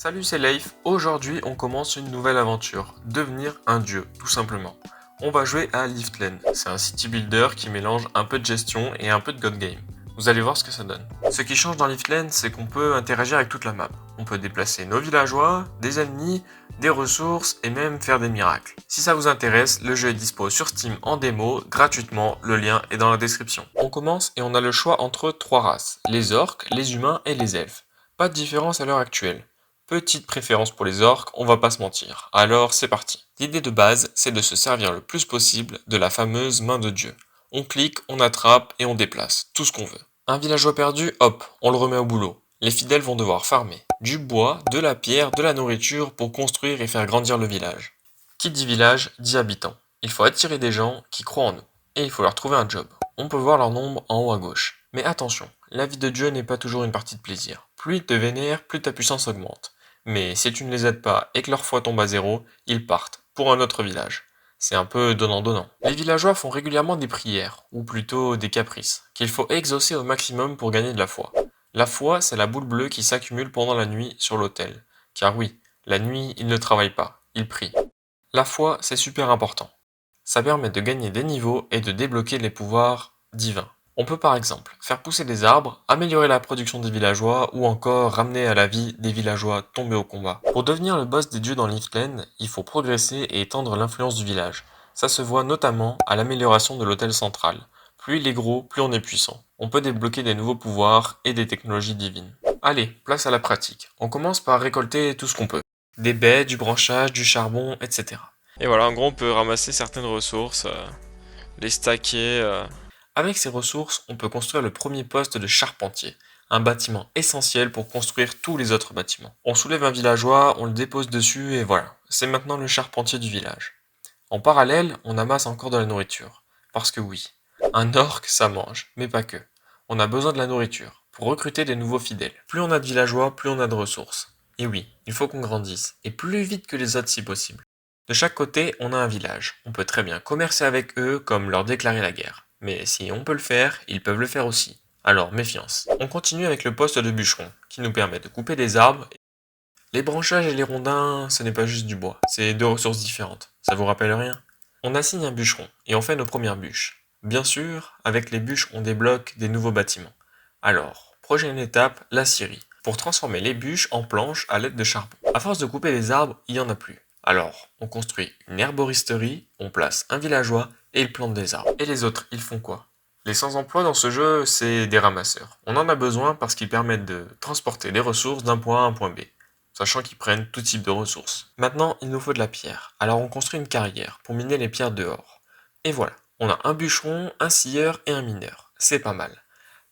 Salut, c'est Leif. Aujourd'hui, on commence une nouvelle aventure. Devenir un dieu, tout simplement. On va jouer à Liftland. C'est un city builder qui mélange un peu de gestion et un peu de god game. Vous allez voir ce que ça donne. Ce qui change dans Liftland, c'est qu'on peut interagir avec toute la map. On peut déplacer nos villageois, des ennemis, des ressources et même faire des miracles. Si ça vous intéresse, le jeu est dispo sur Steam en démo, gratuitement, le lien est dans la description. On commence et on a le choix entre trois races, les orques, les humains et les elfes. Pas de différence à l'heure actuelle. Petite préférence pour les orques, on va pas se mentir. Alors c'est parti. L'idée de base, c'est de se servir le plus possible de la fameuse main de Dieu. On clique, on attrape et on déplace, tout ce qu'on veut. Un villageois perdu, hop, on le remet au boulot. Les fidèles vont devoir farmer du bois, de la pierre, de la nourriture pour construire et faire grandir le village. Qui dit village, dit habitants. Il faut attirer des gens qui croient en nous. Et il faut leur trouver un job. On peut voir leur nombre en haut à gauche. Mais attention, la vie de Dieu n'est pas toujours une partie de plaisir. Plus ils te vénèrent, plus ta puissance augmente. Mais si tu ne les aides pas et que leur foi tombe à zéro, ils partent, pour un autre village. C'est un peu donnant-donnant. Les villageois font régulièrement des prières, ou plutôt des caprices, qu'il faut exaucer au maximum pour gagner de la foi. La foi, c'est la boule bleue qui s'accumule pendant la nuit sur l'autel. Car oui, la nuit, ils ne travaillent pas, ils prient. La foi, c'est super important. Ça permet de gagner des niveaux et de débloquer les pouvoirs divins. On peut par exemple faire pousser des arbres, améliorer la production des villageois ou encore ramener à la vie des villageois tombés au combat. Pour devenir le boss des dieux dans Liftland, il faut progresser et étendre l'influence du village. Ça se voit notamment à l'amélioration de l'hôtel central. Plus il est gros, plus on est puissant. On peut débloquer des nouveaux pouvoirs et des technologies divines. Allez, place à la pratique. On commence par récolter tout ce qu'on peut. Des baies, du branchage, du charbon, etc. Et voilà, en gros, on peut ramasser certaines ressources, les stacker. Avec ces ressources, on peut construire le premier poste de charpentier, un bâtiment essentiel pour construire tous les autres bâtiments. On soulève un villageois, on le dépose dessus et voilà, c'est maintenant le charpentier du village. En parallèle, on amasse encore de la nourriture. Parce que oui, un orc, ça mange, mais pas que. On a besoin de la nourriture pour recruter des nouveaux fidèles. Plus on a de villageois, plus on a de ressources. Et oui, il faut qu'on grandisse, et plus vite que les autres si possible. De chaque côté, on a un village. On peut très bien commercer avec eux comme leur déclarer la guerre. Mais si on peut le faire, ils peuvent le faire aussi. Alors méfiance. On continue avec le poste de bûcheron, qui nous permet de couper des arbres. Les branchages et les rondins, ce n'est pas juste du bois, c'est deux ressources différentes. Ça vous rappelle rien? On assigne un bûcheron, et on fait nos premières bûches. Bien sûr, avec les bûches, on débloque des nouveaux bâtiments. Alors, prochaine étape, la scierie, pour transformer les bûches en planches à l'aide de charbon. À force de couper les arbres, il n'y en a plus. Alors, on construit une herboristerie, on place un villageois et il plante des arbres. Et les autres, ils font quoi? Les sans-emploi dans ce jeu, c'est des ramasseurs. On en a besoin parce qu'ils permettent de transporter les ressources d'un point A à un point B, sachant qu'ils prennent tout type de ressources. Maintenant, il nous faut de la pierre. Alors on construit une carrière pour miner les pierres dehors. Et voilà, on a un bûcheron, un scieur et un mineur. C'est pas mal.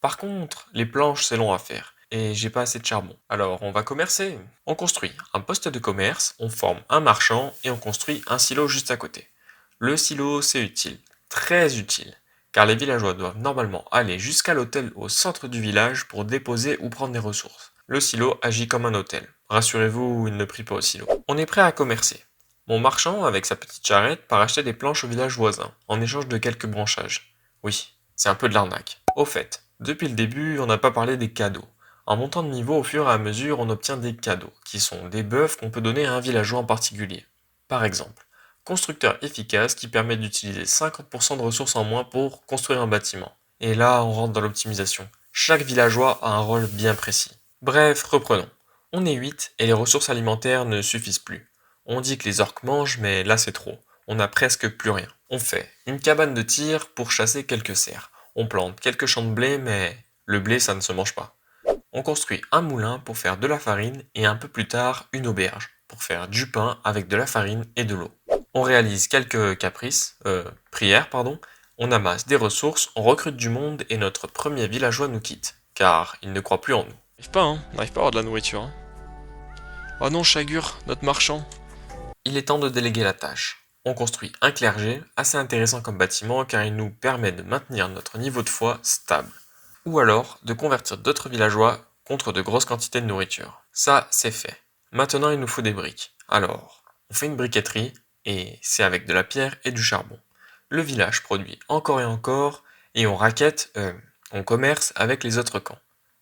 Par contre, les planches, c'est long à faire et j'ai pas assez de charbon. Alors on va commercer. On construit un poste de commerce, on forme un marchand et on construit un silo juste à côté. Le silo, c'est utile, très utile, car les villageois doivent normalement aller jusqu'à l'hôtel au centre du village pour déposer ou prendre des ressources. Le silo agit comme un hôtel. Rassurez-vous, il ne prie pas au silo. On est prêt à commercer. Mon marchand, avec sa petite charrette, part acheter des planches au village voisin, en échange de quelques branchages. Oui, c'est un peu de l'arnaque. Au fait, depuis le début, on n'a pas parlé des cadeaux. En montant de niveau au fur et à mesure, on obtient des cadeaux, qui sont des buffs qu'on peut donner à un villageois en particulier. Par exemple, constructeur efficace qui permet d'utiliser 50% de ressources en moins pour construire un bâtiment. Et là, on rentre dans l'optimisation. Chaque villageois a un rôle bien précis. Bref, reprenons. On est 8 et les ressources alimentaires ne suffisent plus. On dit que les orques mangent, mais là c'est trop. On n'a presque plus rien. On fait une cabane de tir pour chasser quelques cerfs. On plante quelques champs de blé, mais le blé ça ne se mange pas. On construit un moulin pour faire de la farine et un peu plus tard une auberge pour faire du pain avec de la farine et de l'eau. On réalise quelques prières, pardon. On amasse des ressources, on recrute du monde et notre premier villageois nous quitte, car il ne croit plus en nous. On n'arrive pas à avoir de la nourriture. Oh non, Chagur, notre marchand. Il est temps de déléguer la tâche. On construit un clergé, assez intéressant comme bâtiment car il nous permet de maintenir notre niveau de foi stable. Ou alors de convertir d'autres villageois contre de grosses quantités de nourriture. Ça, c'est fait. Maintenant, il nous faut des briques. Alors, on fait une briqueterie, et c'est avec de la pierre et du charbon. Le village produit encore et encore, et on commerce avec les autres camps.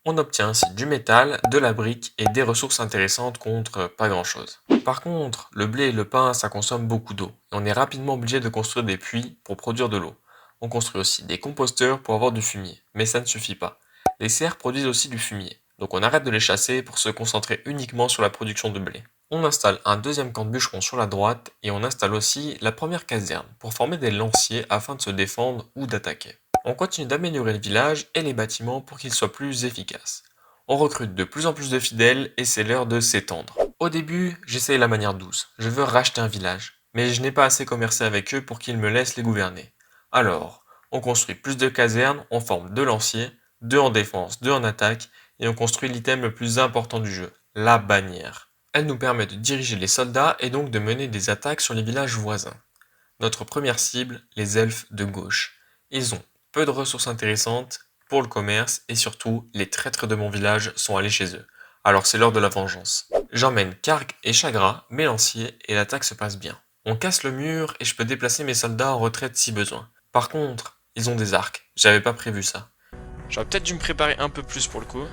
On obtient ainsi du métal, de la brique et des ressources intéressantes contre pas grand chose. Par contre, le blé et le pain, ça consomme beaucoup d'eau et on est rapidement obligé de construire des puits pour produire de l'eau. On construit aussi des composteurs pour avoir du fumier, mais ça ne suffit pas. Les cerfs produisent aussi du fumier, donc on arrête de les chasser pour se concentrer uniquement sur la production de blé. On installe un deuxième camp de bûcherons sur la droite et on installe aussi la première caserne pour former des lanciers afin de se défendre ou d'attaquer. On continue d'améliorer le village et les bâtiments pour qu'ils soient plus efficaces. On recrute de plus en plus de fidèles et c'est l'heure de s'étendre. Au début, j'essaye la manière douce. Je veux racheter un village, mais je n'ai pas assez commercé avec eux pour qu'ils me laissent les gouverner. Alors, on construit plus de casernes, on forme 2 lanciers, 2 en défense, 2 en attaque, et on construit l'item le plus important du jeu, la bannière. Elle nous permet de diriger les soldats et donc de mener des attaques sur les villages voisins. Notre première cible, les elfes de gauche. Ils ont peu de ressources intéressantes pour le commerce et surtout, les traîtres de mon village sont allés chez eux. Alors c'est l'heure de la vengeance. J'emmène Karg et Chagra, mes lanciers, et l'attaque se passe bien. On casse le mur et je peux déplacer mes soldats en retraite si besoin. Par contre, ils ont des arcs. J'avais pas prévu ça. J'aurais peut-être dû me préparer un peu plus pour le coup.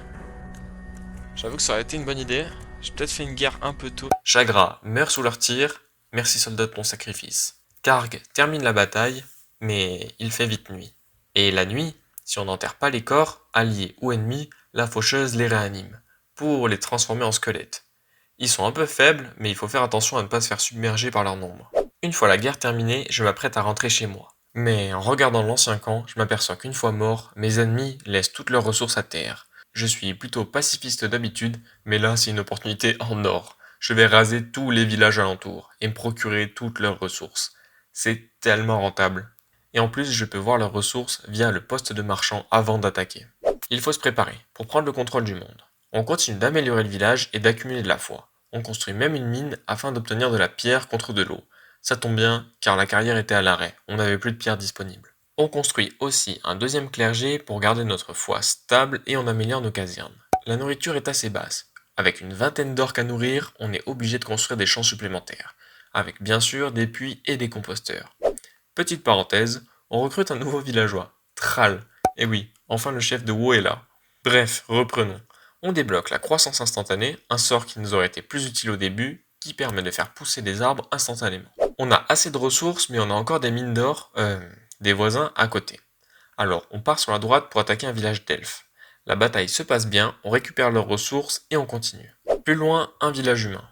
J'avoue que ça aurait été une bonne idée. J'ai peut-être fait une guerre un peu tôt. Chagra meurt sous leur tir. Merci soldat de ton sacrifice. Karg termine la bataille, mais il fait vite nuit. Et la nuit, si on n'enterre pas les corps, alliés ou ennemis, la faucheuse les réanime, pour les transformer en squelettes. Ils sont un peu faibles, mais il faut faire attention à ne pas se faire submerger par leur nombre. Une fois la guerre terminée, je m'apprête à rentrer chez moi. Mais en regardant l'ancien camp, je m'aperçois qu'une fois morts, mes ennemis laissent toutes leurs ressources à terre. Je suis plutôt pacifiste d'habitude, mais là c'est une opportunité en or. Je vais raser tous les villages alentours et me procurer toutes leurs ressources. C'est tellement rentable. Et en plus, je peux voir leurs ressources via le poste de marchand avant d'attaquer. Il faut se préparer pour prendre le contrôle du monde. On continue d'améliorer le village et d'accumuler de la foi. On construit même une mine afin d'obtenir de la pierre contre de l'eau. Ça tombe bien, car la carrière était à l'arrêt, on n'avait plus de pierre disponible. On construit aussi un deuxième clergé pour garder notre foi stable et on améliore nos casernes. La nourriture est assez basse. Avec une vingtaine d'orques à nourrir, on est obligé de construire des champs supplémentaires. Avec bien sûr des puits et des composteurs. Petite parenthèse, on recrute un nouveau villageois, Thrall. Et oui, enfin le chef de WoW est là. Bref, reprenons. On débloque la croissance instantanée, un sort qui nous aurait été plus utile au début, qui permet de faire pousser des arbres instantanément. On a assez de ressources, mais on a encore des mines d'or, des voisins à côté. Alors, on part sur la droite pour attaquer un village d'elfes. La bataille se passe bien, on récupère leurs ressources et on continue. Plus loin, un village humain.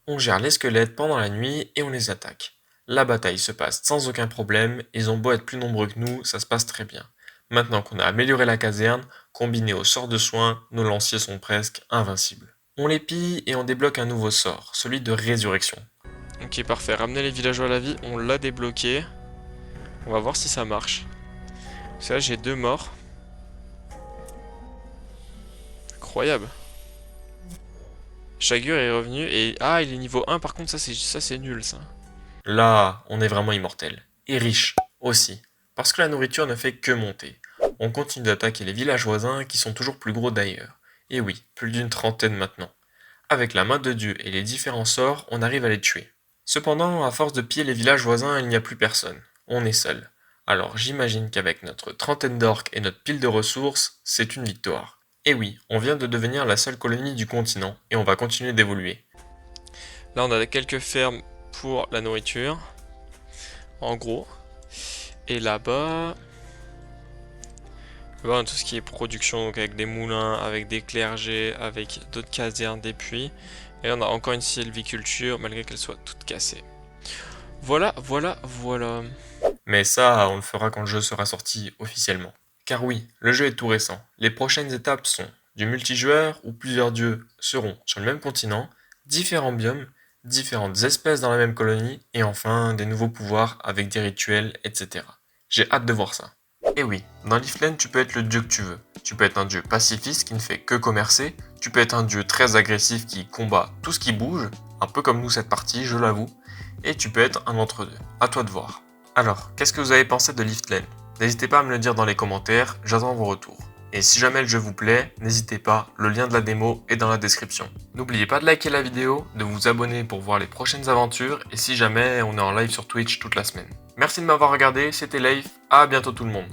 On gère les squelettes pendant la nuit et on les attaque. La bataille se passe sans aucun problème, ils ont beau être plus nombreux que nous, ça se passe très bien. Maintenant qu'on a amélioré la caserne, combiné au sort de soin, nos lanciers sont presque invincibles. On les pille et on débloque un nouveau sort, celui de résurrection. Ok, parfait. Ramener les villageois à la vie, on l'a débloqué. On va voir si ça marche. Parce que là, j'ai 2 morts. Incroyable. Chagur est revenu et... Ah, il est niveau 1, par contre, ça c'est nul, ça. Là, on est vraiment immortel. Et riche, aussi. Parce que la nourriture ne fait que monter. On continue d'attaquer les villages voisins qui sont toujours plus gros d'ailleurs. Et oui, plus d'une trentaine maintenant. Avec la main de Dieu et les différents sorts, on arrive à les tuer. Cependant, à force de piller les villages voisins, il n'y a plus personne. On est seul. Alors j'imagine qu'avec notre trentaine d'orques et notre pile de ressources, c'est une victoire. Et oui, on vient de devenir la seule colonie du continent et on va continuer d'évoluer. Là, on a quelques fermes pour la nourriture. En gros. Et là-bas... Là, on a tout ce qui est production, donc avec des moulins, avec des clergés, avec d'autres casernes, des puits. Et là, on a encore une sylviculture, malgré qu'elle soit toute cassée. Voilà, voilà, voilà. Mais ça, on le fera quand le jeu sera sorti officiellement. Car oui, le jeu est tout récent. Les prochaines étapes sont du multijoueur où plusieurs dieux seront sur le même continent, différents biomes, différentes espèces dans la même colonie, et enfin des nouveaux pouvoirs avec des rituels, etc. J'ai hâte de voir ça. Et oui, dans Leafland, tu peux être le dieu que tu veux. Tu peux être un dieu pacifiste qui ne fait que commercer, tu peux être un dieu très agressif qui combat tout ce qui bouge, un peu comme nous cette partie, je l'avoue, et tu peux être un entre-deux. À toi de voir. Alors, qu'est-ce que vous avez pensé de Leafland? N'hésitez pas à me le dire dans les commentaires, j'attends vos retours. Et si jamais le jeu vous plaît, n'hésitez pas, le lien de la démo est dans la description. N'oubliez pas de liker la vidéo, de vous abonner pour voir les prochaines aventures, et si jamais on est en live sur Twitch toute la semaine. Merci de m'avoir regardé, c'était Leif, à bientôt tout le monde.